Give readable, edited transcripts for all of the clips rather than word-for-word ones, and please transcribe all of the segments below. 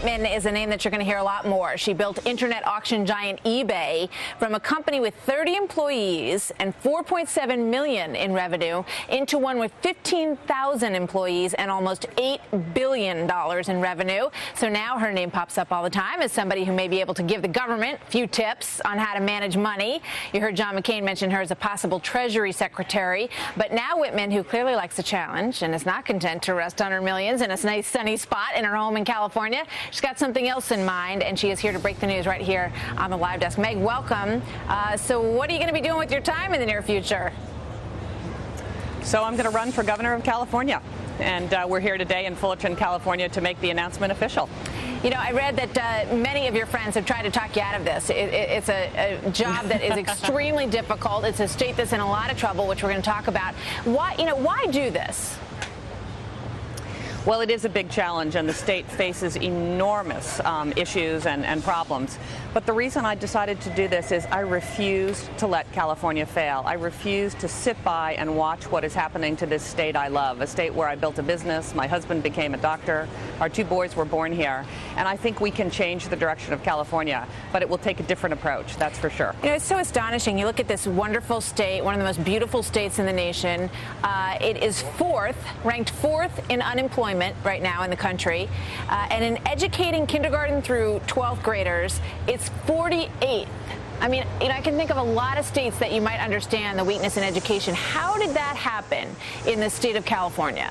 Whitman is a name that you're going to hear a lot more. She built internet auction giant eBay from a company with 30 employees and $4.7 million in revenue into one with 15,000 employees and almost $8 billion in revenue. So now her name pops up all the time as somebody who may be able to give the government a few tips on how to manage money. You heard John McCain mention her as a possible Treasury Secretary. But now Whitman, who clearly likes a challenge and is not content to rest on her millions in a nice sunny spot in her home in California, she's got something else in mind, and she is here to break the news right here on the live desk. Meg, welcome. So what are you going to be doing with your time in the near future? So I'm going to run for governor of California, and we're here today in Fullerton, California, to make the announcement official. You know, I read that many of your friends have tried to talk you out of this. It's a job that is extremely difficult. It's a state that's in a lot of trouble, which we're going to talk about. Why do this? Well, it is a big challenge, and the state faces enormous issues and problems. But the reason I decided to do this is I refuse to let California fail. I refuse to sit by and watch what is happening to this state I love, a state where I built a business, my husband became a doctor, our two boys were born here, and I think we can change the direction of California, but it will take a different approach, that's for sure. You know, it's so astonishing. You look at this wonderful state, one of the most beautiful states in the nation. It is ranked fourth in unemployment right now in the country, and in educating kindergarten through 12th graders, it's 48th. I mean, I can think of a lot of states that you might understand the weakness in education. How did that happen in the state of California?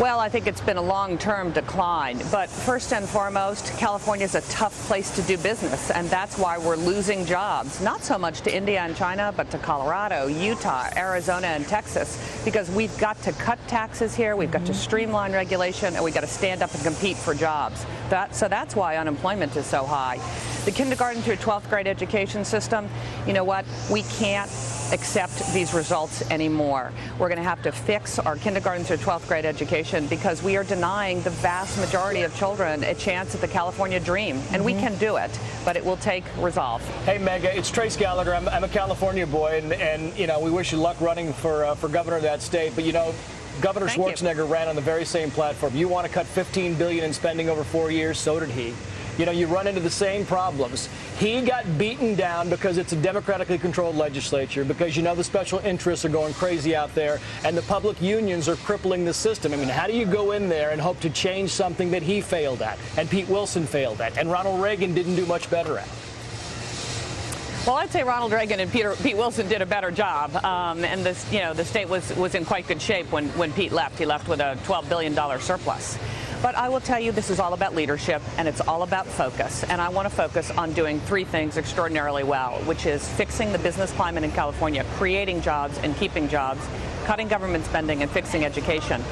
Well, I think it's been a long-term decline, but first and foremost, California is a tough place to do business, and that's why we're losing jobs, not so much to India and China, but to Colorado, Utah, Arizona, and Texas, because we've got to cut taxes here, we've got to streamline regulation, and we've got to stand up and compete for jobs. So that's why unemployment is so high. The kindergarten through 12th grade education system, you know what, we can't accept these results anymore. We're going to have to fix our kindergarten through 12th grade education because we are denying the vast majority of children a chance at the California dream. And we can do it, but it will take resolve. Hey, Meg, it's Trace Gallagher. I'm a California boy, and you know, we wish you luck running for governor of that state. But, you know, Governor Schwarzenegger ran on the very same platform. You want to cut $15 billion in spending over 4 years, so did he. You know, you run into the same problems. He got beaten down because it's a democratically controlled legislature, because, you know, the special interests are going crazy out there, and the public unions are crippling the system. I mean, how do you go in there and hope to change something that he failed at, and Pete Wilson failed at, and Ronald Reagan didn't do much better at? Well, I'd say Ronald Reagan and Pete Wilson did a better job, and this, you know, the state was in quite good shape when Pete left. He left with a $12 billion surplus. But I will tell you, this is all about leadership, and it's all about focus. And I want to focus on doing three things extraordinarily well, which is fixing the business climate in California, creating jobs and keeping jobs, cutting government spending, and fixing education.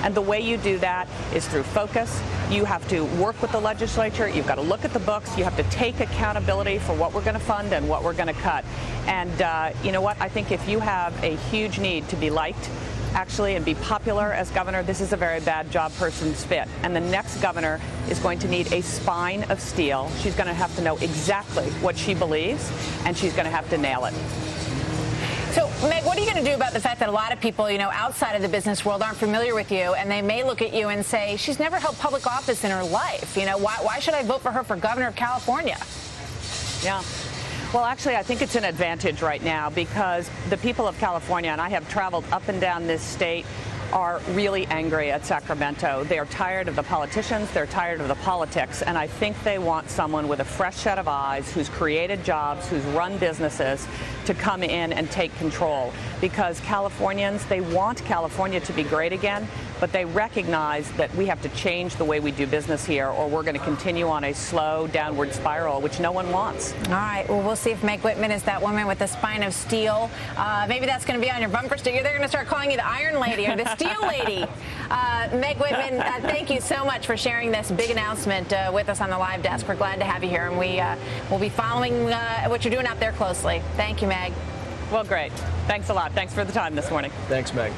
And the way you do that is through focus. You have to work with the legislature. You've got to look at the books. You have to take accountability for what we're going to fund and what we're going to cut. And you know what? I think if you have a huge need to be liked, actually, and be popular as governor, this is a very bad job person's fit. And the next governor is going to need a spine of steel. She's going to have to know exactly what she believes, and she's going to have to nail it. So, Meg, what are you going to do about the fact that a lot of people, you know, outside of the business world aren't familiar with you, and they may look at you and say, she's never held public office in her life. You know, why should I vote for her for governor of California? Yeah. Well, actually, I think it's an advantage right now because the people of California, and I have traveled up and down this state, are really angry at Sacramento. They're tired of the politicians, they're tired of the politics, and I think they want someone with a fresh set of eyes who's created jobs, who's run businesses, to come in and take control. Because Californians, they want California to be great again, but they recognize that we have to change the way we do business here, or we're going to continue on a slow downward spiral, which no one wants. All right. Well, we'll see if Meg Whitman is that woman with the spine of steel. Maybe that's going to be on your bumper sticker. They're going to start calling you the Iron Lady or the Steel Lady. Meg Whitman, thank you so much for sharing this big announcement with us on the live desk. We're glad to have you here, and we'll be following what you're doing out there closely. Thank you, Meg. Well, great. Thanks a lot. Thanks for the time this morning. Thanks, Meg.